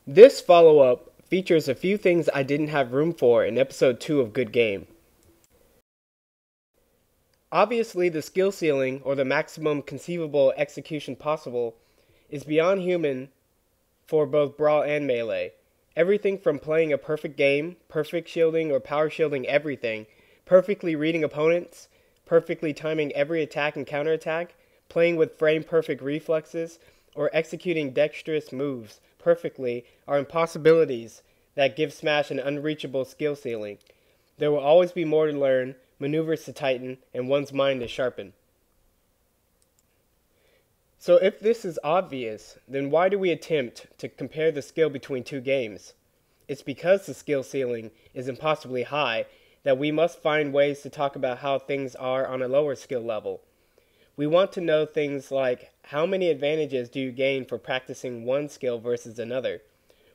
This follow-up features a few things I didn't have room for in episode 2 of Good Game. Obviously, the skill ceiling, or the maximum conceivable execution possible, is beyond human for both Brawl and Melee. Everything from playing a perfect game, perfect shielding or power shielding everything, perfectly reading opponents, perfectly timing every attack and counterattack, playing with frame-perfect reflexes, or executing dexterous moves perfectly are impossibilities that give Smash an unreachable skill ceiling. There will always be more to learn, maneuvers to tighten, and one's mind to sharpen. So if this is obvious, then why do we attempt to compare the skill between two games? It's because the skill ceiling is impossibly high that we must find ways to talk about how things are on a lower skill level. We want to know things like, how many advantages do you gain for practicing one skill versus another?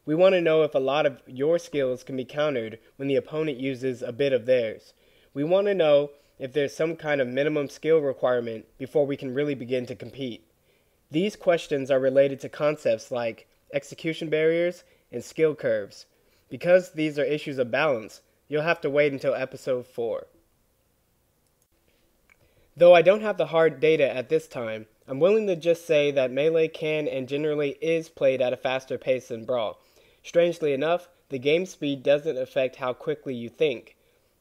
We want to know if a lot of your skills can be countered when the opponent uses a bit of theirs. We want to know if there's some kind of minimum skill requirement before we can really begin to compete. These questions are related to concepts like execution barriers and skill curves. Because these are issues of balance, you'll have to wait until episode 4. Though I don't have the hard data at this time, I'm willing to just say that Melee can and generally is played at a faster pace than Brawl. Strangely enough, the game speed doesn't affect how quickly you think.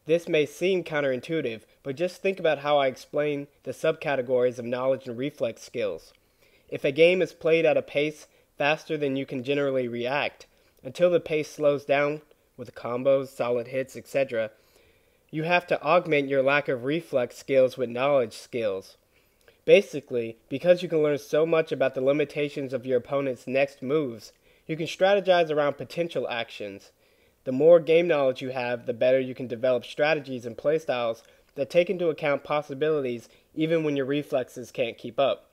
This may seem counterintuitive, but just think about how I explain the subcategories of knowledge and reflex skills. If a game is played at a pace faster than you can generally react, until the pace slows down with combos, solid hits, etc., you have to augment your lack of reflex skills with knowledge skills. Basically, because you can learn so much about the limitations of your opponent's next moves, you can strategize around potential actions. The more game knowledge you have, the better you can develop strategies and playstyles that take into account possibilities even when your reflexes can't keep up.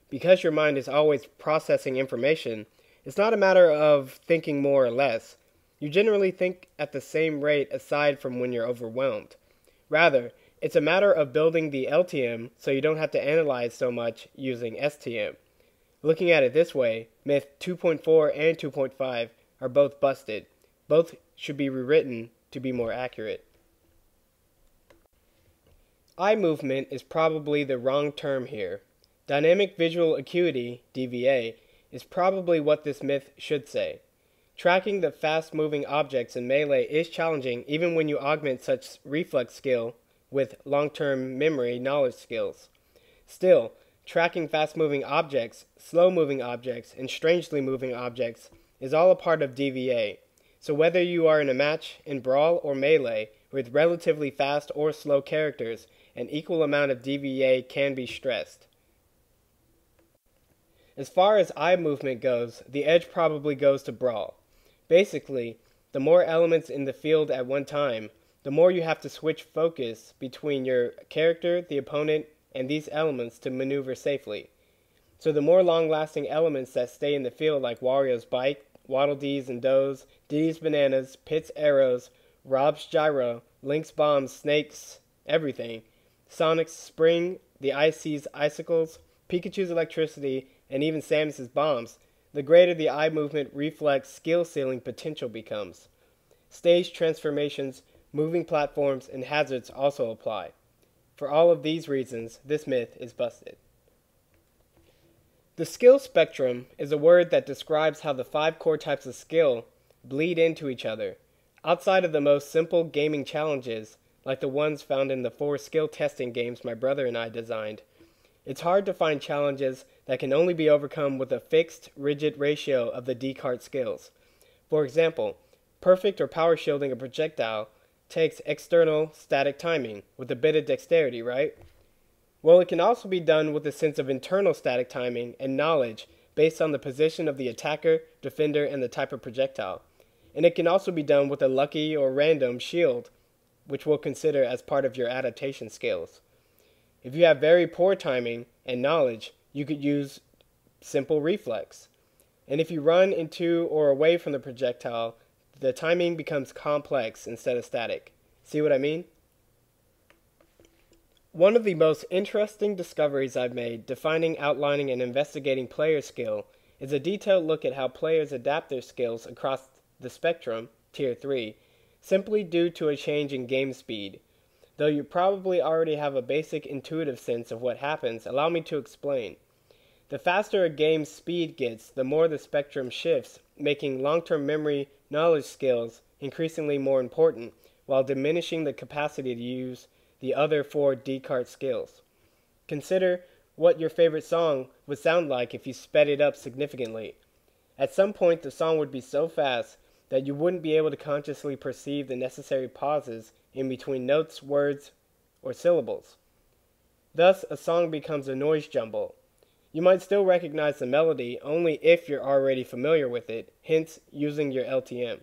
Because your mind is always processing information, it's not a matter of thinking more or less. You generally think at the same rate aside from when you're overwhelmed. Rather, it's a matter of building the LTM so you don't have to analyze so much using STM. Looking at it this way, Myth 2.4 and 2.5 are both busted. Both should be rewritten to be more accurate. Eye movement is probably the wrong term here. Dynamic visual acuity, DVA, is probably what this myth should say. Tracking the fast-moving objects in Melee is challenging even when you augment such reflex skill with long-term memory knowledge skills. Still, tracking fast-moving objects, slow-moving objects, and strangely moving objects is all a part of DVA. So whether you are in a match in Brawl or Melee with relatively fast or slow characters, an equal amount of DVA can be stressed. As far as eye movement goes, the edge probably goes to Brawl. Basically, the more elements in the field at one time, the more you have to switch focus between your character, the opponent, and these elements to maneuver safely. So the more long-lasting elements that stay in the field like Wario's bike, Waddle Dees and Does, Diddy's bananas, Pit's arrows, Rob's gyro, Link's bombs, Snake's everything, Sonic's spring, the Icy's icicles, Pikachu's electricity, and even Samus's bombs, the greater the eye movement reflex skill ceiling potential becomes. Stage transformations, moving platforms, and hazards also apply. For all of these reasons, this myth is busted. The skill spectrum is a word that describes how the 5 core types of skill bleed into each other. Outside of the most simple gaming challenges, like the ones found in the 4 skill testing games my brother and I designed, it's hard to find challenges that can only be overcome with a fixed, rigid ratio of the D-card skills. For example, perfect or power shielding a projectile takes external static timing with a bit of dexterity, right? Well, it can also be done with a sense of internal static timing and knowledge based on the position of the attacker, defender, and the type of projectile. And it can also be done with a lucky or random shield, which we'll consider as part of your adaptation skills. If you have very poor timing and knowledge, you could use simple reflex. And if you run into or away from the projectile, the timing becomes complex instead of static. See what I mean? One of the most interesting discoveries I've made defining, outlining, and investigating player skill is a detailed look at how players adapt their skills across the spectrum, Tier 3, simply due to a change in game speed. Though you probably already have a basic intuitive sense of what happens, allow me to explain. The faster a game's speed gets, the more the spectrum shifts, making long-term memory knowledge skills increasingly more important, while diminishing the capacity to use the other 4 D-cart skills. Consider what your favorite song would sound like if you sped it up significantly. At some point, the song would be so fast that you wouldn't be able to consciously perceive the necessary pauses in between notes, words, or syllables. Thus, a song becomes a noise jumble. You might still recognize the melody only if you're already familiar with it, hence using your LTM.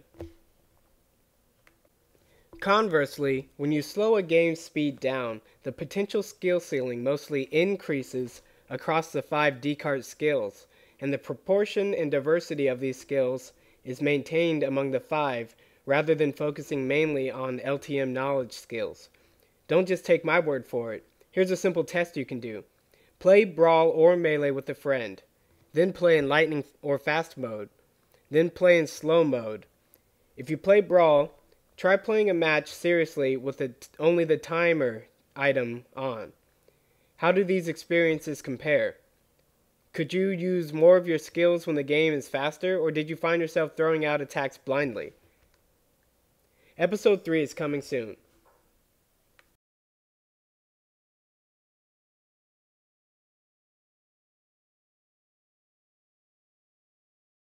Conversely, when you slow a game's speed down, the potential skill ceiling mostly increases across the 5 D-cart skills, and the proportion and diversity of these skills is maintained among the 5 rather than focusing mainly on LTM knowledge skills. Don't just take my word for it. Here's a simple test you can do. Play Brawl or Melee with a friend, then play in Lightning or Fast mode, then play in Slow mode. If you play Brawl, try playing a match seriously with only the timer item on. How do these experiences compare? Could you use more of your skills when the game is faster, or did you find yourself throwing out attacks blindly? Episode 3 is coming soon.